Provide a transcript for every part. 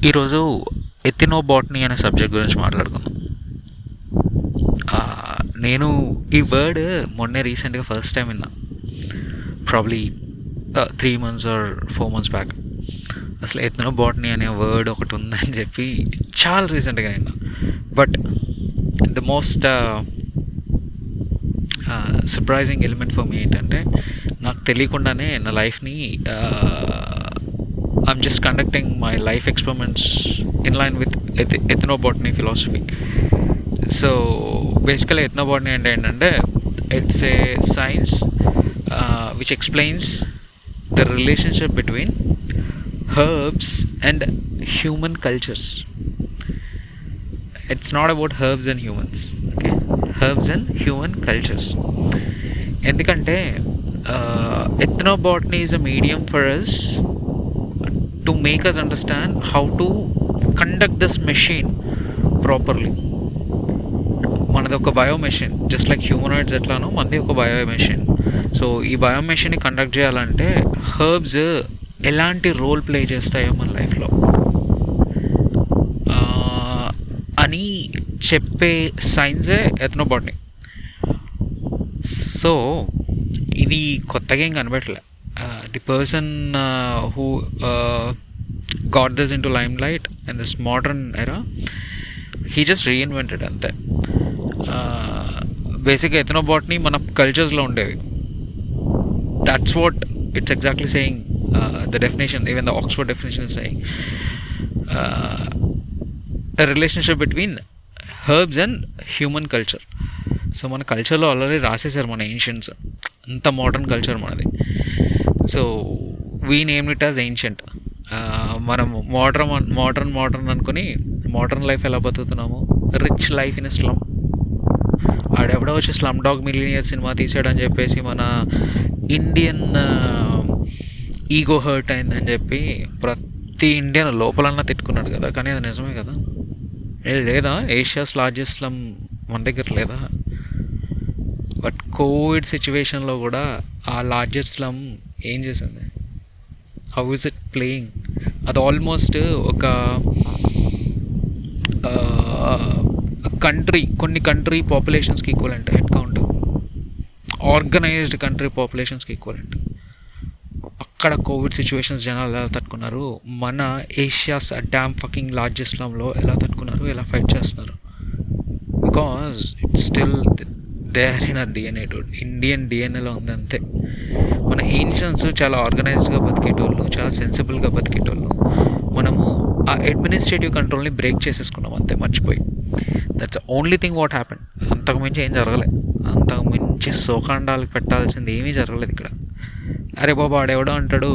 ఈరోజు ఎథినోబాటనీ అనే సబ్జెక్ట్ గురించి మాట్లాడుకుందాం. ఆ, నేను ఈ వర్డ్ మొన్నే రీసెంట్గా ఫస్ట్ టైం విన్నా. Probably 3 months or 4 months back. అసలు ఎథ్నోబాటనీ అనే వర్డ్ ఒకటి ఉందని చెప్పి చాలా రీసెంట్గా విన్నా. But the most surprising element for me ఏంటంటే, నాకు తెలియకుండానే నా లైఫ్ని I'm just conducting my life experiments in line with ethnobotany philosophy. So basically ethnobotany అంటే ఏంటంటే, it's a science which explains the relationship between herbs and human cultures. It's not about herbs and humans, okay? Herbs and human cultures. ఎందుకంటే ethnobotany is a medium for us to make us understand how to conduct this machine properly. మనది ఒక bio machine, just like humanoids ఎట్లానో మనది ఒక bio machine. So ఈ bio మెషిన్ని conduct చేయాలంటే herbs ఎలాంటి role play చేస్తాయో మన లైఫ్లో అని చెప్పే సైన్సే ఎథ్నోబాటనీ. సో ఇది కొత్తగా ఏం కనబడలే. The person who got this into limelight in this modern era, he just reinvented అంతే. బేసిక్గా ఎథ్నోబాటనీ మన కల్చర్స్లో ఉండేవి. That's what it's exactly saying. The definition, even the Oxford definition is saying the relationship between herbs and human culture. So మన కల్చర్లో already రాసేసారు మన ancients, అంత modern culture మనది. So we name it as ancient. మనం modern అనుకుని modern life ఎలా బతుకుతున్నాము, rich life in slum. ఆడెవడో వచ్చి స్లమ్ డాగ్ మిలియనియర్ సినిమా తీసాడని చెప్పేసి మన ఇండియన్ ఈగో హర్ట్ అయిందని చెప్పి ప్రతి ఇండియన్ లోపలన్నా తిట్టుకున్నాడు కదా. కానీ అది నిజమే కదా. లేదా ఏషియాస్ లార్జెస్ట్ స్లమ్ మన దగ్గర లేదా? బట్ కోవిడ్ సిచ్యువేషన్లో కూడా ఆ లార్జెస్ట్ స్లమ్ ఏం చేసింది? How is it playing? అది ఆల్మోస్ట్ ఒక కొన్ని కంట్రీ పాపులేషన్స్కి equivalent head count, organized country పాపులేషన్స్కి ఈక్వలెంట్. అక్కడ కోవిడ్ సిచ్యువేషన్స్ జనాలు ఎలా తట్టుకున్నారు, మన ఏషియాస్ డ్యామ్ ఫకింగ్ లార్జెస్ట్ స్లమ్లో ఎలా తట్టుకున్నారు, ఎలా ఫైట్ చేస్తున్నారు? Because it's still there in a DNA. Indian డిఎన్ఏలో ఉంది అంతే. మన ఏన్షియన్స్ చాలా ఆర్గనైజ్డ్గా బతికేటోళ్ళు, చాలా సెన్సిబుల్గా బతికేటోళ్ళు. మనము ఆ అడ్మినిస్ట్రేటివ్ కంట్రోల్ని బ్రేక్ చేసేసుకున్నాం అంతే, మర్చిపోయి. That's only thing what happen. అంతకుమించి ఏం జరగలేదు. అంతకుమించి సోకాండాలకు పెట్టాల్సింది ఏమీ జరగలేదు ఇక్కడ. అరే బాబా, ఆడెవడో అంటాడు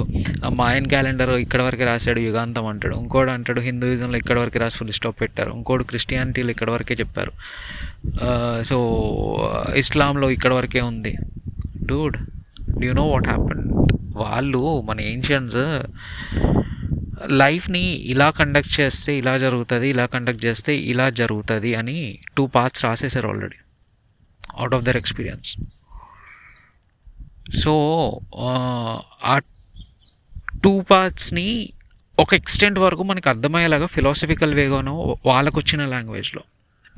మాయన్ క్యాలెండర్ ఇక్కడ వరకు రాశాడు యుగాంతం అంటాడు. ఇంకోటి అంటాడు హిందూయిజంలో ఇక్కడ వరకు రాసి ఫుల్ స్టాప్ పెట్టారు. ఇంకోటి క్రిస్టియానిటీలో ఇక్కడ వరకే చెప్పారు. సో ఇస్లాంలో ఇక్కడ వరకే ఉంది. Dude, do you know what happen? వాళ్ళు మన ఏన్షియన్స్ లైఫ్ని ఇలా కండక్ట్ చేస్తే ఇలా జరుగుతుంది, ఇలా కండక్ట్ చేస్తే ఇలా జరుగుతుంది అని 2 parts రాసేసారు already out of their experience. So ఆ 2 partsని ఒక ఎక్స్టెంట్ వరకు మనకు అర్థమయ్యేలాగా ఫిలాసఫికల్ వేగానో, వాళ్ళకు వచ్చిన లాంగ్వేజ్లో,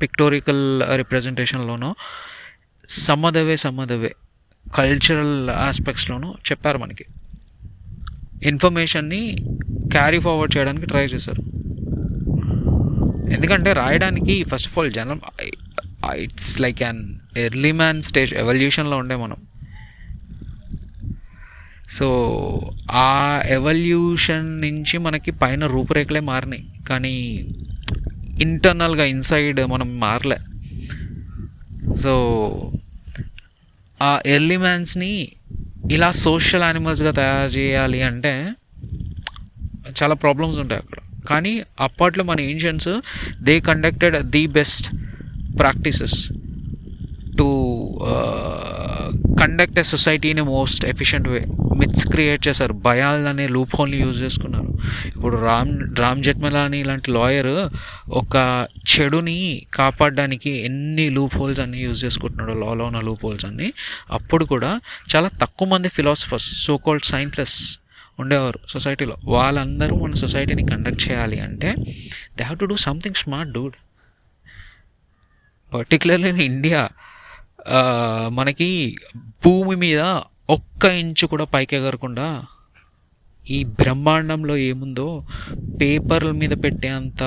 పిక్టోరికల్ రిప్రజెంటేషన్లోనో, సమ్మదవే కల్చరల్ ఆస్పెక్ట్స్లోనూ చెప్పారు. మనకి ఇన్ఫర్మేషన్ని క్యారీ ఫార్వర్డ్ చేయడానికి ట్రై చేశారు. ఎందుకంటే రాయడానికి ఫస్ట్ ఆఫ్ ఆల్ జనం, it's like an early man stage ఎవల్యూషన్లో ఉండే మనం. సో ఆ ఎవల్యూషన్ నుంచి మనకి పైన రూపురేఖలే మారినాయి, కానీ ఇంటర్నల్గా ఇన్సైడ్ మనం మారలే. సో ఆ ఎర్లీ మ్యాన్స్ని ఇలా సోషల్ యానిమల్స్గా తయారు చేయాలి అంటే చాలా ప్రాబ్లమ్స్ ఉంటాయి అక్కడ. కానీ అప్పట్లో మన ancients they conducted the best practices to conduct a society in a most efficient way. Myths create చేశారు, భయాలనే లూప్ హోల్ని యూజ్ చేసుకున్నారు. ఇప్పుడు రామ్ జెట్మలానీ ఇలాంటి లాయర్ ఒక చెడుని కాపాడడానికి ఎన్ని లూప్ హోల్స్ అన్నీ యూజ్ చేసుకుంటున్నాడు, లాలో ఉన్న లూప్ హోల్స్ అన్నీ. అప్పుడు కూడా చాలా తక్కువ మంది ఫిలాసఫర్స్, సో కాల్డ్ సైంటిస్ట్స్ ఉండేవారు సొసైటీలో. వాళ్ళందరూ మన సొసైటీని కండక్ట్ చేయాలి అంటే they have to do something smart Dude. Particularly in India మనకి భూమి మీద ఒక్క ఇంచు కూడా పైకి ఎగరకుండా ఈ బ్రహ్మాండంలో ఏముందో పేపర్ల మీద పెట్టేంత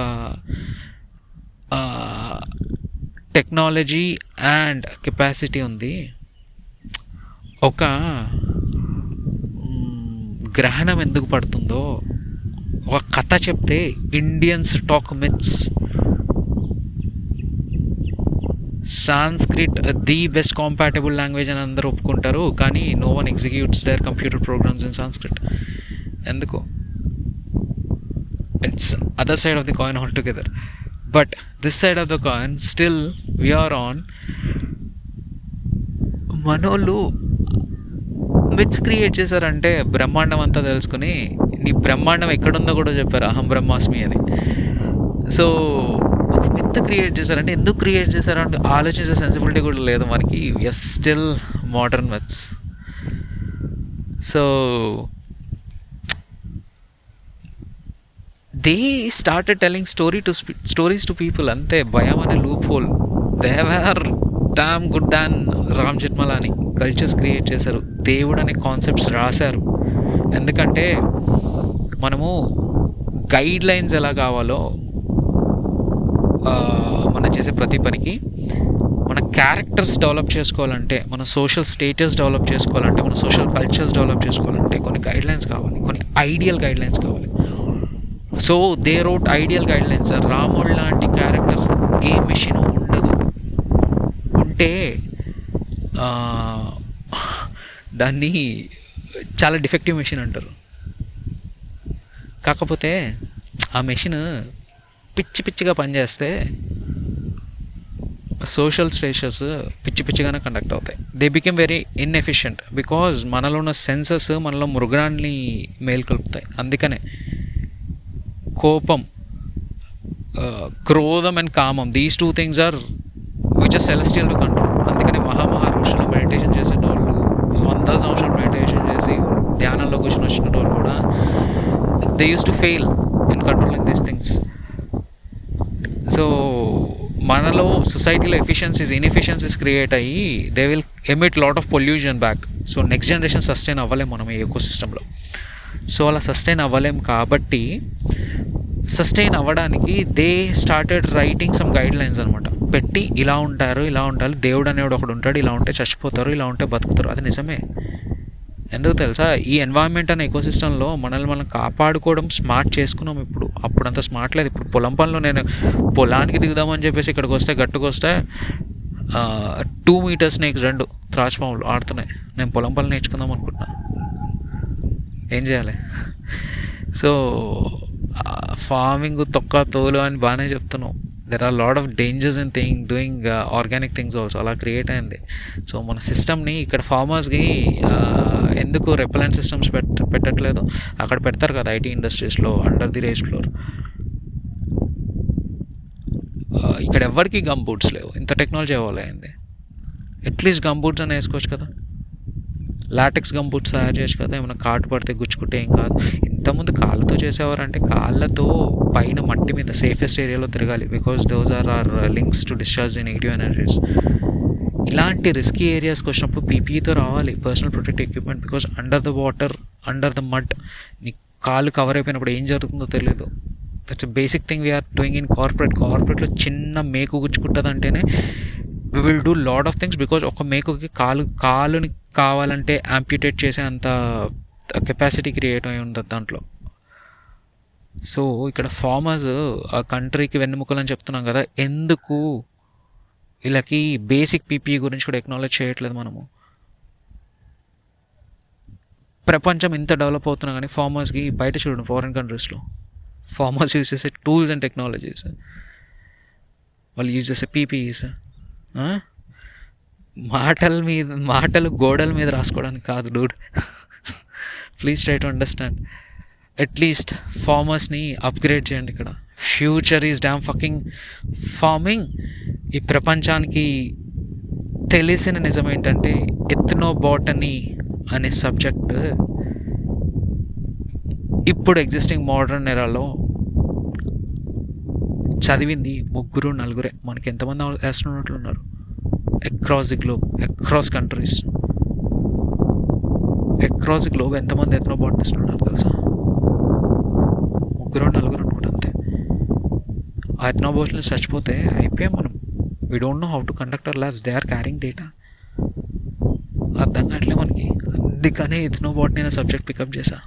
టెక్నాలజీ అండ్ కెపాసిటీ ఉంది. ఒక గ్రహణం ఎందుకు పడుతుందో ఒక కథ చెప్తే Indians talk myths. Sanskrit the best compatible language అని అందరూ ఒప్పుకుంటారు, కానీ no one executes their computer programs in Sanskrit. ఎందుకు? It's other side of the coin all together. But this side of the coin still we are on. మనోళ్ళు myths create చేశారంటే బ్రహ్మాండం అంతా తెలుసుకుని నీ బ్రహ్మాండం ఎక్కడుందో కూడా చెప్పారు, అహం బ్రహ్మాస్మి అని. సో ఒక మిత్ క్రియేట్ చేశారంటే ఎందుకు క్రియేట్ చేశారంటే ఆలోచించే సెన్సిబిలిటీ కూడా లేదు మనకి. Yes, still modern myths. So they started telling stories to people. అంతే, భయం అనే loophole. They were damn good than Ram Jethmalani cultures create చేశారు. దేవుడు అనే కాన్సెప్ట్స్ రాశారు. ఎందుకంటే మనము గైడ్ లైన్స్ ఎలా కావాలో మనం చేసే ప్రతి పనికి, మన క్యారెక్టర్స్ డెవలప్ చేసుకోవాలంటే, మన సోషల్ స్టేటస్ డెవలప్ చేసుకోవాలంటే, మన సోషల్ కల్చర్స్ డెవలప్ చేసుకోవాలంటే కొన్ని గైడ్ లైన్స్ కావాలి, కొన్ని ఐడియల్ గైడ్ లైన్స్ కావాలి. So they wrote ideal guide lines. రాముడు లాంటి క్యారెక్టర్ ఏ మెషిన్ ఉండదు. ఉంటే దాన్ని చాలా డిఫెక్టివ్ మెషిన్ అంటారు. కాకపోతే ఆ మెషిన్ పిచ్చిగా పనిచేస్తే సోషల్ స్టేటస్ పిచ్చిగానే కండక్ట్ అవుతాయి. They became very inefficient because మనలో ఉన్న సెన్సెస్ మనలో మృగాన్ని మేల్కొల్పుతాయి. అందుకనే కోపం, క్రోధం అండ్ కామం, these two things are which are celestial to control. అందుకనే మహామహర్షులు మెడిటేషన్ చేసేటోళ్ళు, వందల సంవత్సరాలు మెడిటేషన్ చేసి ధ్యానంలో కూర్చొని వచ్చిన కూడా they use to fail in controlling these things. So మనలో సొసైటీలో ఇన్ఎఫిషియన్సీస్ క్రియేట్ అయ్యి they will emit lot of pollution back. So next generation sustain అవ్వలేం మనం ఈ ఎకో సిస్టంలో. సో అలా సస్టైన్ అవ్వలేం కాబట్టి సస్టైన్ అవ్వడానికి they started writing some guide lines అనమాట. పెట్టి ఇలా ఉంటారు, ఇలా ఉండాలి, దేవుడు అనేవాడు ఒకడు ఉంటాడు, ఇలా ఉంటే చచ్చిపోతారు, ఇలా ఉంటే బతుకుతారు. అది నిజమే. ఎందుకు తెలుసా? ఈ ఎన్వైరన్మెంట్ అనే ఎకోసిస్టంలో మనల్ని మనం కాపాడుకోవడం స్మార్ట్ చేసుకున్నాం ఇప్పుడు. అప్పుడంత స్మార్ట్ లేదు. ఇప్పుడు పొలం పనులు నేను పొలానికి దిగుదామని చెప్పేసి ఇక్కడికి వస్తే గట్టుకు వస్తే 2 మీటర్ స్నేక్స్ 2 త్రాచుపాములు ఆడుతున్నాయి. నేను పొలం పనులు నేర్చుకుందాం అనుకుంటున్నా, ఏం చేయాలి? సో ఫార్మింగ్ తొక్క తోలు అని బాగానే చెప్తున్నాం. There are lot of dangers in doing organic things also. అలా క్రియేట్ అయింది. సో మన సిస్టమ్ని ఇక్కడ ఫార్మర్స్కి ఎందుకు రెపెలెంట్ సిస్టమ్స్ పెట్టట్లేదు? అక్కడ పెడతారు కదా ఐటీ ఇండస్ట్రీస్లో అండర్ ది రేస్ ఫ్లోర్. ఇక్కడ ఎవరికి గమ్ బూట్స్ లేవు. ఇంత టెక్నాలజీ ఎవాల్వ్ అయింది. అట్లీస్ట్ గమ్ బూట్స్ అని వేసుకోవచ్చు కదా, లాటెక్స్ గమ్ బూట్స్ తయారు చేయొచ్చు కదా. ఏమైనా కాటు పడితే గుచ్చుకుంటే ఏం కాదు. ఇంతకుముందు కాళ్ళతో చేసేవారంటే కాళ్ళతో పైన మట్టి మీద సేఫెస్ట్ ఏరియాలో తిరగాలి, because those are links to discharge the negative energies. ఇలాంటి రిస్కీ ఏరియాస్కి వచ్చినప్పుడు పీపీఈతో రావాలి, personal protective equipment. Because under the water, under the mud, నీ కాళ్ళు కవర్ అయిపోయినప్పుడు ఏం జరుగుతుందో తెలియదు. That's basic thing we are doing in కార్పొరేట్లో. చిన్న మేకు గుచ్చుకుంటుంది అంటేనే we will do lot of things, because ఒక మేకుకి కాలుని కావాలంటే యాంప్యూటేట్ చేసే అంత కెపాసిటీ క్రియేట్ అయి ఉంటుంది దాంట్లో. సో ఇక్కడ ఫార్మర్స్ ఆ కంట్రీకి వెన్నెముకలు అని చెప్తున్నాం కదా, ఎందుకు వీళ్ళకి బేసిక్ పీపీఈ గురించి కూడా ఎక్నాలెడ్జ్ చేయట్లేదు మనము? ప్రపంచం ఇంత డెవలప్ అవుతున్నా కానీ ఫార్మర్స్కి బయట చూడండి, ఫారిన్ కంట్రీస్లో ఫార్మర్స్ యూజ్ చేసే టూల్స్ అండ్ టెక్నాలజీస్, వాళ్ళు యూజ్ చేసే పీపీఈస్ మాటలు గోడల మీద రాసుకోవడానికి కాదు dude. Please try to understand. At least ఫార్మర్స్ని అప్గ్రేడ్ చేయండి. ఇక్కడ future is damn fucking farming. ఈ ప్రపంచానికి తెలిసిన నిజం ఏంటంటే ఎథ్నోబాటనీ అనే సబ్జెక్ట్ ఇప్పుడు ఎగ్జిస్టింగ్ మోడర్న్ ఎరాలో చదివింది 3-4 మనకి ఎంతమంది ఆస్ట్రోనాట్లు ఉన్నారు across the globe, across countries, across the globe ఎంతమంది ఎథ్నోబాటనిస్టులు ఉన్నారు తెలుసా? 3-4 అనుకుంటా అంతే. ఆ ఎథ్నోబాటనిస్ట్ చచ్చిపోతే అయిపోయాం మనం. We don't know how to conduct our labs, they are carrying data. అర్థం కావట్లే మనకి. అందుకనే ఎథ్నోబాటనీ అనే సబ్జెక్ట్ పికప్ చేశా.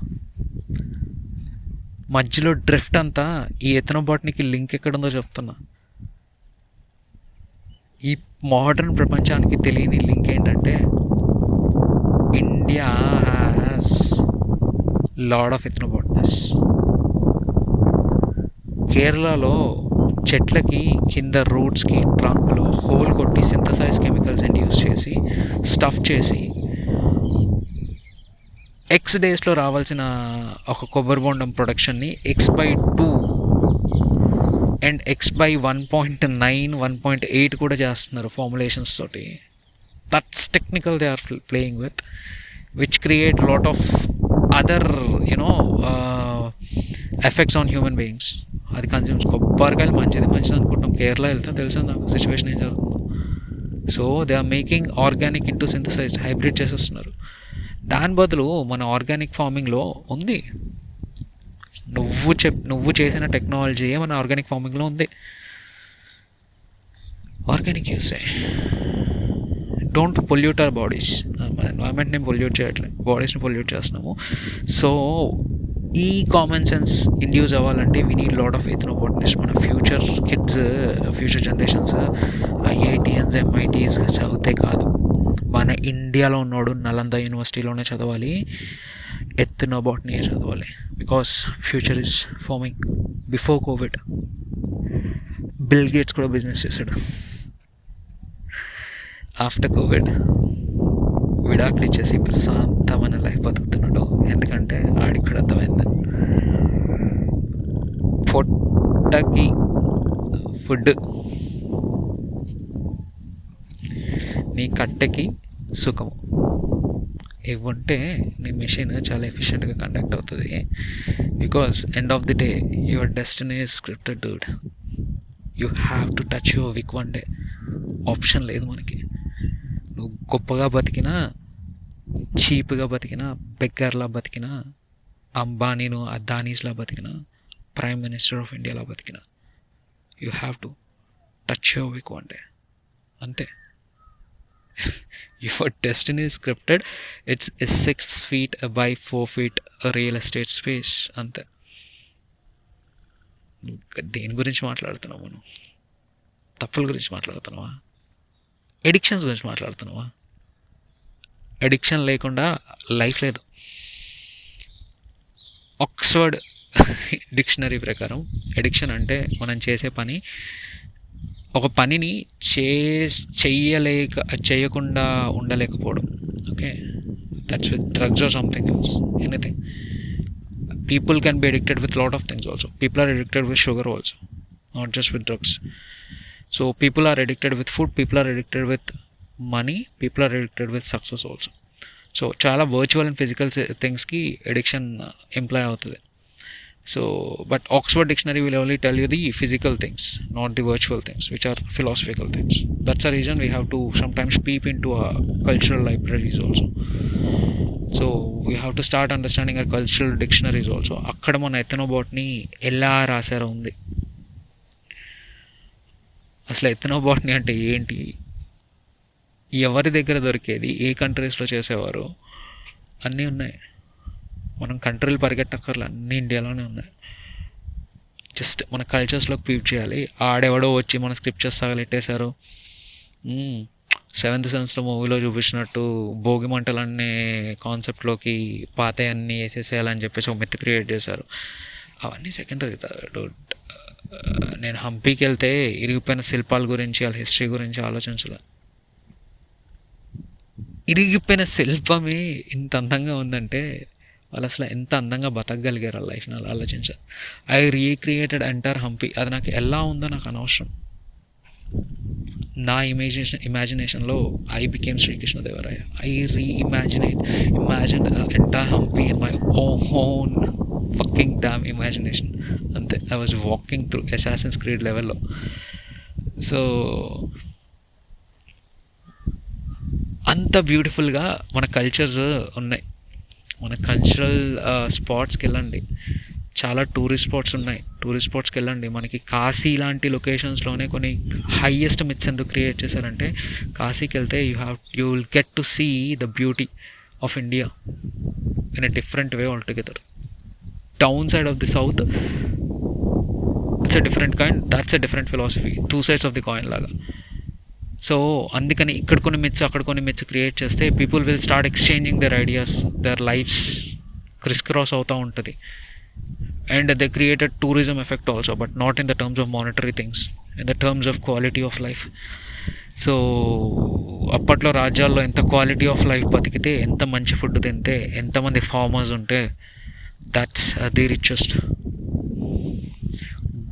మధ్యలో డ్రిఫ్ట్ అంతా ఈ ఎథ్నోబాటనీకి లింక్ ఎక్కడుందో చెప్తున్నా. ఈ మోడర్న్ ప్రపంచానికి తెలియని లింక్ ఏంటంటే ఇండియా హ్యాస్ లాడ్ ఆఫ్ ఎథ్నోబాటనిస్ట్. కేరళలో చెట్లకి కింద రూట్స్కి ట్రంక్లో హోల్ కొట్టి సింథసైజ్ కెమికల్స్ ఇండ్యూస్ చేసి స్టఫ్ చేసి ఎక్స్ డేస్లో రావాల్సిన ఒక కొబ్బరి బొండం ప్రొడక్షన్ని X/2 అండ్ X/1.9, 1.8 కూడా చేస్తున్నారు ఫార్ములేషన్స్ తోటి. That's technical they are playing with, which create lot of other effects on human beings. అది కన్జ్యూమ్స్. కొబ్బరికాయలు మంచిది అనుకుంటాం, కేరళ వెళ్తాం తెలుసా నాకు సిచ్యువేషన్ ఏం జరుగుతుందో. So they are making organic into synthesized, hybrid చేసేస్తున్నారు. దాని బదులు మన ఆర్గానిక్ ఫార్మింగ్లో ఉంది. నువ్వు చేసిన టెక్నాలజీ మన ఆర్గానిక్ ఫార్మింగ్లో ఉంది. Organic you say. Don't pollute our bodies. మన ఎన్వైరన్మెంట్ని పొల్యూట్ చేయట్లేదు, బాడీస్ని పొల్యూట్ చేస్తున్నాము. సో ఈ కామన్ సెన్స్ ఇండ్యూస్ అవ్వాలంటే వీ నీడ్ లాట్ ఆఫ్ ఎథ్నోబాటనిస్ట్. మన future kids, future generations IITs, MITs చదివితే కాదు, మన ఇండియాలో ఉన్నోడు నలంద యూనివర్సిటీలోనే చదవాలి, ఎథ్నోబాటనీ చదవాలి. Because future is farming. Before Covid bill gates కూడా బిజినెస్ చేశాడు. ఆఫ్టర్ కోవిడ్ విడాకులు ఇచ్చేసి ప్రశాంతమైన లైఫ్ బతుకుతున్నాడు. ఎందుకంటే ఆడిక్కడ అర్థమైంది, పొట్టకి ఫుడ్, నీ కట్టెకి సుఖము ఇవ్వంటే నీ మెషిన్ చాలా ఎఫిషియెంట్గా కండక్ట్ అవుతుంది. Because end of the day your destiny is scripted Dude. You have to touch your weak one day. Option లేదు మనకి. నువ్వు గొప్పగా బతికినా, చీప్గా బతికినా, బెగ్గర్లా బతికినా, అంబానీను అదానీస్లా బతికినా, ప్రైమ్ మినిస్టర్ ఆఫ్ ఇండియాలా బతికినా, you have to touch your weak one day. అంతే. Your destiny is scripted. It's a 6 feet by 4 feet real estate space. అంతే. దేని గురించి మాట్లాడుతున్నావు మనం? తప్పుల గురించి మాట్లాడుతున్నావా? ఎడిక్షన్స్ గురించి మాట్లాడుతున్నావా? ఎడిక్షన్ లేకుండా లైఫ్ లేదు. ఆక్స్ఫర్డ్ డిక్షనరీ ప్రకారం ఎడిక్షన్ అంటే మనం చేసే పని, ఒక పనిని చేయకుండా ఉండలేకపోవడం. Okay, that's with drugs or something else, anything. People can be addicted with lot of things also. People are addicted with sugar also, not just with drugs. So people are addicted with food, people are addicted with money, people are addicted with success also. So చాలా virtual and physical థింగ్స్కి addiction employ అవుతుంది. So, but Oxford Dictionary will only tell you the physical things, not the virtual things, which are philosophical things. That's the reason we have to sometimes peep into our cultural libraries also. So, we have to start understanding our cultural dictionaries also. అక్కడ మన ఎథనోబాట్ని ఎలా రాశారో ఉంది. అసలు ఎథనోబాట్ని అంటే ఏంటి, ఎవరి దగ్గర దొరికేది, ఏ కంట్రీస్లో చేసేవారు, అన్నీ ఉన్నాయి. మనం కంట్రీలు పరిగెట్టక్కర్లు, అన్నీ ఇండియాలోనే ఉన్నాయి. జస్ట్ మన కల్చర్స్లోకి పీప్ చేయాలి. ఆడెవడో వచ్చి మన స్క్రిప్చర్స్ తగలెట్టేశారు. 7th సెన్స్లో మూవీలో చూపించినట్టు భోగి మంటలన్నీ కాన్సెప్ట్లోకి పాతయన్నీ వేసేసేయాలని చెప్పేసి ఒక మిత్ క్రియేట్ చేశారు. అవన్నీ సెకండరీ. నేను హంపీకి వెళ్తే ఇరిగిపోయిన శిల్పాల గురించి, వాళ్ళ హిస్టరీ గురించి ఆలోచించలే. ఇరిగిపోయిన శిల్పమే ఇంత అందంగా ఉందంటే వాళ్ళు అసలు ఎంత అందంగా బతకగలిగారు ఆ లైఫ్ని అలా ఆలోచించారు. I recreated entire Hampi. అది నాకు ఎలా ఉందో నాకు అనవసరం. నా ఇమాజినేషన్లో I became Srikrishnadevaraya. I imagine entire Hampi in my own fuck fucking damn imagination. అంతే, I was walking through Assassin's Creed లెవెల్లో. సో అంత బ్యూటిఫుల్గా మన కల్చర్స్ ఉన్నాయి. మన కల్చరల్ స్పాట్స్కి వెళ్ళండి, చాలా టూరిస్ట్ స్పాట్స్ ఉన్నాయి. టూరిస్ట్ స్పాట్స్కి వెళ్ళండి. మనకి కాశీ లాంటి లొకేషన్స్లోనే కొన్ని హైయెస్ట్ మిత్స్ ఎందుకు క్రియేట్ చేశారంటే, కాశీకి వెళ్తే you will get to see the beauty of India in a different way all together. Down side of the south it's a different kind, that's a different philosophy, two sides of the coin లాగా. సో అందుకని ఇక్కడ కొన్ని myths అక్కడ కొన్ని myths create చేస్తే people will start exchanging their ideas, their lives criss cross అవుతూ ఉంటుంది. And they created tourism effect also, but not in the terms of monetary things, in the terms of quality of life. So అప్పట్లో రాజ్యాల్లో ఎంత quality of life బతికితే, ఎంత మంచి food తింటే, ఎంతమంది farmers ఉంటే, దట్స్ ది రిచెస్ట్.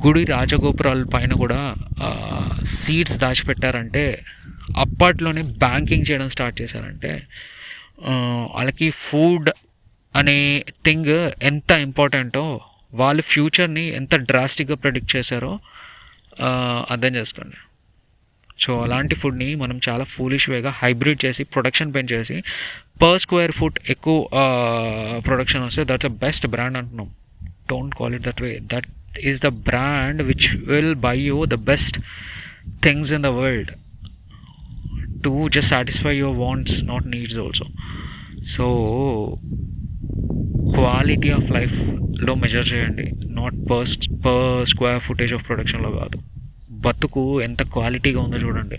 గుడి రాజగోపురాల పైన కూడా సీడ్స్ దాచిపెట్టారంటే, అప్పట్లోనే బ్యాంకింగ్ చేయడం స్టార్ట్ చేశారంటే, వాళ్ళకి ఫుడ్ అనే థింగ్ ఎంత ఇంపార్టెంటో, వాళ్ళు ఫ్యూచర్ని ఎంత డ్రాస్టిక్గా ప్రెడిక్ట్ చేశారో అర్థం చేసుకోండి. సో అలాంటి ఫుడ్ని మనం చాలా ఫూలిష్ వేగా హైబ్రిడ్ చేసి ప్రొడక్షన్ పెంచేసి పర్ స్క్వేర్ ఫుట్ ఎక్కువ ప్రొడక్షన్ వస్తే దట్స్ అ బెస్ట్ బ్రాండ్ అంటున్నాం. Don't call it that way. That is the brand which will buy you the best things in the world to just satisfy your wants, not needs also. So quality of లైఫ్లో measure చేయండి, not per square footage of ప్రొడక్షన్లో కాదు. బతుకు ఎంత క్వాలిటీగా ఉందో చూడండి.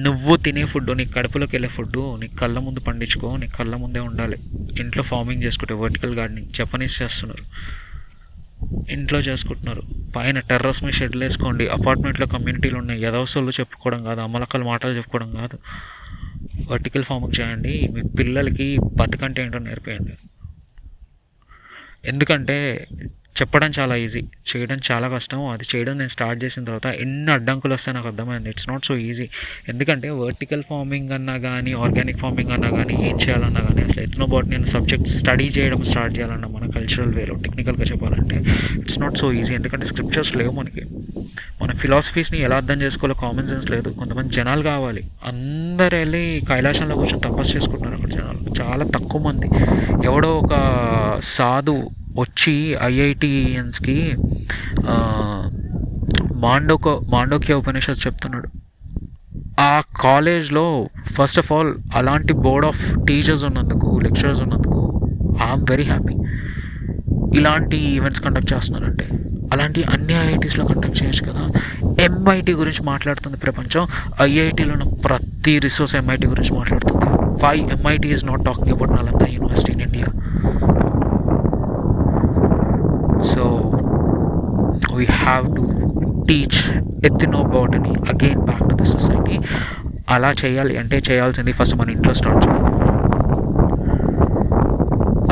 నువ్వు తినే ఫుడ్, నీ కడుపులోకి వెళ్ళే ఫుడ్ నీ కళ్ళ ముందు పండించుకో, నీ కళ్ళ ముందే ఉండాలి. ఇంట్లో ఫార్మింగ్ చేసుకుంటే, వర్టికల్ గార్డెనింగ్ జపనీస్ చేస్తున్నారు, ఇంట్లో చేసుకుంటున్నారు. పైన టెర్రస్ మీద షెడ్లు వేసుకోండి. అపార్ట్మెంట్లో కమ్యూనిటీలు ఉన్నాయి. యదవసోళ్ళు చెప్పుకోవడం కాదు, అమ్మలక్కల మాటలు చెప్పుకోవడం కాదు. వర్టికల్ ఫార్మింగ్ చేయండి. మీ పిల్లలకి బతుకంటే ఏంటో నేర్పేయండి. ఎందుకంటే చెప్పడం చాలా ఈజీ, చేయడం చాలా కష్టం. అది చేయడం నేను స్టార్ట్ చేసిన తర్వాత ఎన్ని అడ్డంకులు వస్తాయి నాకు అర్థమైంది. It's not so easy. ఎందుకంటే వర్టికల్ ఫార్మింగ్ అన్నా కానీ, ఆర్గానిక్ ఫార్మింగ్ అన్నా కానీ, ఏం చేయాలన్నా కానీ, అసలు ఎథ్నోబాటనీ నేను సబ్జెక్ట్ స్టడీ చేయడం స్టార్ట్ చేయాలన్నా మన కల్చరల్ వేలో, టెక్నికల్గా చెప్పాలంటే ఇట్స్ నాట్ సో ఈజీ. ఎందుకంటే స్క్రిప్చర్స్ లేవు మనకి. మన ఫిలాసఫీస్ని ఎలా అర్థం చేసుకోవాలో కామన్ సెన్స్ లేదు. కొంతమంది జనాలు కావాలి. అందరు వెళ్ళి కైలాసంలో కూర్చొని తపస్సు చేసుకుంటున్నారు అక్కడ జనాలు, చాలా తక్కువ మంది. ఎవడో ఒక సాధు వచ్చి ఐఐటియన్స్కి మాండోక్య ఉపనిషత్తు చెప్తున్నాడు. ఆ కాలేజ్లో ఫస్ట్ ఆఫ్ ఆల్ అలాంటి బోర్డ్ ఆఫ్ టీచర్స్ ఉన్నందుకు, లెక్చరర్స్ ఉన్నందుకు ఐఎమ్ వెరీ హ్యాపీ. ఇలాంటి ఈవెంట్స్ కండక్ట్ చేస్తున్నారంటే అలాంటి అన్ని ఐఐటీస్లో కండక్ట్ చేయొచ్చు కదా. ఎంఐటి గురించి మాట్లాడుతుంది ప్రపంచం, ఐఐటీలో ఉన్న ప్రతి రిసోర్స్ ఎంఐటి గురించి మాట్లాడుతుంది. Why MIT is not talking about Nalanda university in India? So we have to teach ethnobotany again back to the society. అలా చేయాలి అంటే చేయాల్సింది ఫస్ట్ మన ఇంట్లో స్టార్ట్ చేయాలి.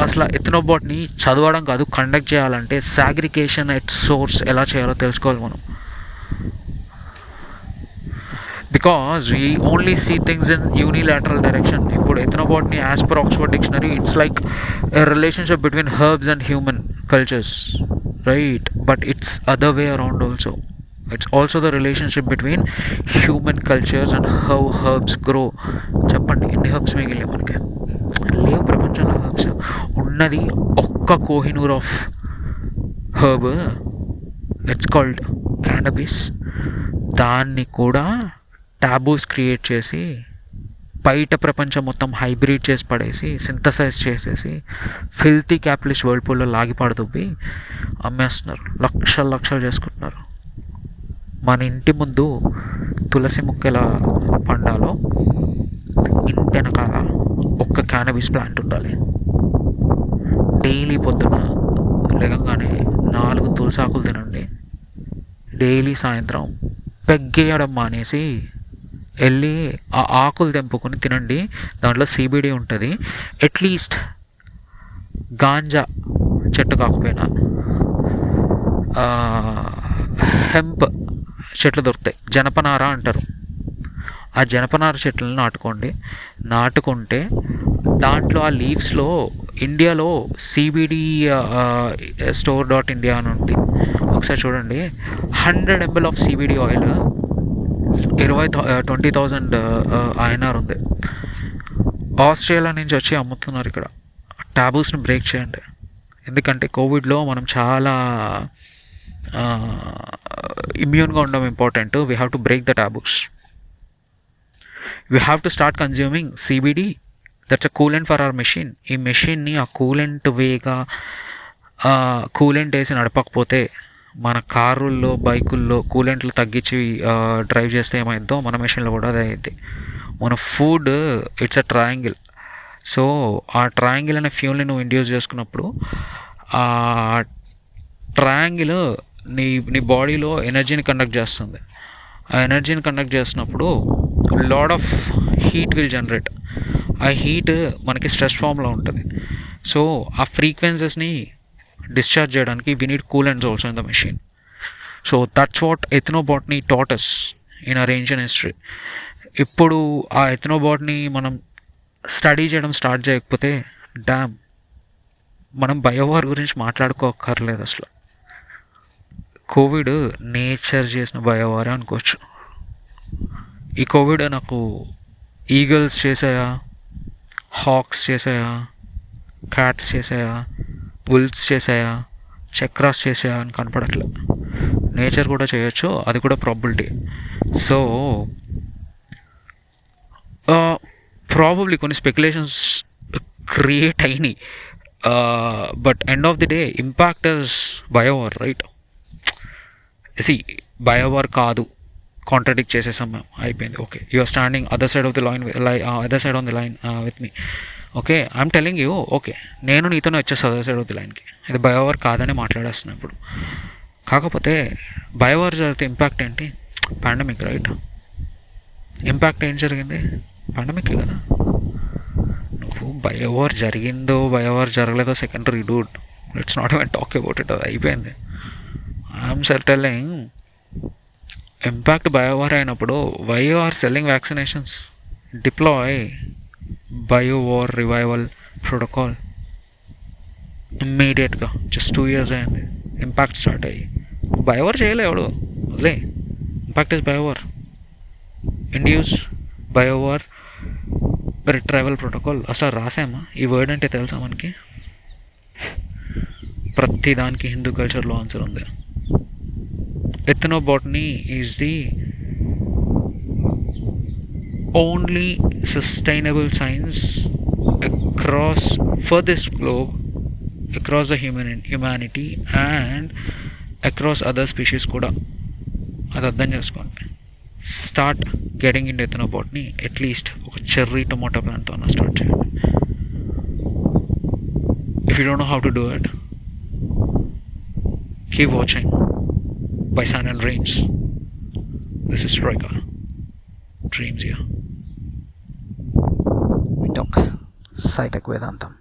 అసలు ఎథ్నోబాటనీ చదవడం కాదు, కండక్ట్ చేయాలంటే సాగ్రిగేషన్ ఎట్ సోర్స్ ఎలా చేయాలో తెలుసుకోవాలి మనం. Because we only see things in unilateral direction. ఇప్పుడు ethnobotany as per Oxford dictionary it's like a relationship between herbs and human cultures, right? But it's other way around also. It's also the relationship between human cultures and how herbs grow. చెప్పండి, ఎన్ని herbs మిగిలినాయి మనకి? లేవు ప్రపంచంలో herbs. ఉన్నది ఒక్క Kohinoor of herb, it's called cannabis. దాన్ని కూడా taboos create చేసి బయట ప్రపంచం మొత్తం హైబ్రిడ్ చేసి పడేసి, సింథసైజ్ చేసేసి, ఫిల్తీ క్యాపిటలిస్ట్ వరల్డ్ పూల్లో లాగిపాడుతుబ్బి అమ్మేస్తున్నారు. లక్షలు లక్షలు చేసుకుంటున్నారు. మన ఇంటి ముందు తులసి మొక్క ఎలా పండాలో ఇంటి వెనకాల ఒక్క క్యానబిస్ ప్లాంట్ ఉండాలి. డైలీ పొద్దున లేకంగానే 4 తులసాకులు తినండి. డైలీ సాయంత్రం పెగ్గేయడం మానేసి వెళ్ళి ఆ ఆకులు తెంపుకొని తినండి. దాంట్లో సిబిడి ఉంటుంది. అట్లీస్ట్ గాంజా చెట్టు కాకపోయినా హెంప్ చెట్లు దొరుకుతాయి, జనపనార అంటారు. ఆ జనపనార చెట్లను నాటుకోండి. నాటుకుంటే దాంట్లో ఆ లీవ్స్లో ఇండియాలో సిబిడి store.india అని ఉంది. ఒకసారి చూడండి. 100 ml of CBD oil 20,000 INR ఉంది. ఆస్ట్రేలియా నుంచి వచ్చి అమ్ముతున్నారు ఇక్కడ. టాబూస్ని బ్రేక్ చేయండి. ఎందుకంటే కోవిడ్లో మనం చాలా ఇమ్యూన్గా ఉండడం important. We have to break the taboos. We have to start consuming CBD. That's a coolant for hour machine. ఈ మెషిన్ని ఆ కూలెంట్ వేగా కూలెంట్ వేసి నడపకపోతే, మన కారుల్లో బైకుల్లో కూలెంట్లు తగ్గించి డ్రైవ్ చేస్తే ఏమైందో మన మెషిన్లో కూడా అదే అయింది. మన food it's a triangle. So ఆ ట్రయాంగిల్ అనే ఫ్యూల్ని నువ్వు ఇండ్యూస్ చేసుకున్నప్పుడు ఆ ట్రయాంగిల్ నీ బాడీలో ఎనర్జీని కండక్ట్ చేస్తుంది. ఆ ఎనర్జీని కండక్ట్ చేస్తున్నప్పుడు lot of heat will generate. ఆ హీట్ మనకి స్ట్రెస్ ఫామ్లో ఉంటుంది. సో ఆ ఫ్రీక్వెన్సీస్ని డిశ్చార్జ్ చేయడానికి we need coolants also in the machine. So that's what ethnobotany taught us in our ancient history. ఇప్పుడు ఆ ఎథనోబాట్ని మనం స్టడీ చేయడం స్టార్ట్ చేయకపోతే డ్యామ్, మనం బయోవార్ గురించి మాట్లాడుకోకర్లేదు అసలు. కోవిడ్ నేచర్ చేసిన బయోవారే అనుకోవచ్చు. ఈ కోవిడ్ నాకు ఈగల్స్ చేసాయా, హాక్స్ చేసాయా, క్యాట్స్ చేసాయా, వుల్ఫ్స్ చేసాయా, చక్రాస్ చేసాయా అని కనపడట్లేదు. నేచర్ కూడా చేయొచ్చు, అది కూడా ప్రాబిలిటీ. సో ప్రాబబ్లీ కొన్ని స్పెక్యులేషన్స్ క్రియేట్ అయినాయి. But end of the day impact is biowar, right? See, biowar కాదు, కాంట్రడిక్ట్ చేసేసాం మేము, అయిపోయింది. Okay, you are standing other side of the line, other side on the line with me. Okay, I'm telling you, okay, నేను నీతోనే వచ్చేస్తాను other side of the లైన్కి. ఇది biowar కాదని మాట్లాడేస్తున్నాను ఇప్పుడు. కాకపోతే బయోవార్ జరిగితే ఇంపాక్ట్ ఏంటి? Pandemic, right? ఇంపాక్ట్ ఏం జరిగింది? పాండమిక్ కదా. నువ్వు బయోవార్ జరిగిందో బయోవార్ జరగలేదో secondary dude. Let's not even talk about it. అది అయిపోయింది. ఐఎమ్ టెల్లింగ్ ఇంపాక్ట్ బయోవార్ అయినప్పుడు why you are selling vaccinations? Deploy biowar revival protocol ఇమ్మీడియట్గా. జస్ట్ 2 years అయింది ఇంపాక్ట్ స్టార్ట్ అయ్యి. బయోవార్ చేయలేవాడు, వదిలే. Impact is biowar. Induce biowar retrieval protocol. అసలు రాసామా? ఈ వర్డ్ అంటే తెలుసా మనకి? ప్రతి దానికి హిందూ కల్చర్లో ఆన్సర్ ఉంది. Ethnobotany is the only sustainable science across for this globe, across the humanity and across other species కూడా. అది అర్థం చేసుకోండి. Start getting in ethnobotany. At least ఒక చెర్రీ టొమాటో ప్లాంట్తో అన్న స్టార్ట్ చేయండి. If you don't know how to do it, keep watching by Sun and Rains. This is Striker. Dreams here. We talk Sci-Tech Vedantam.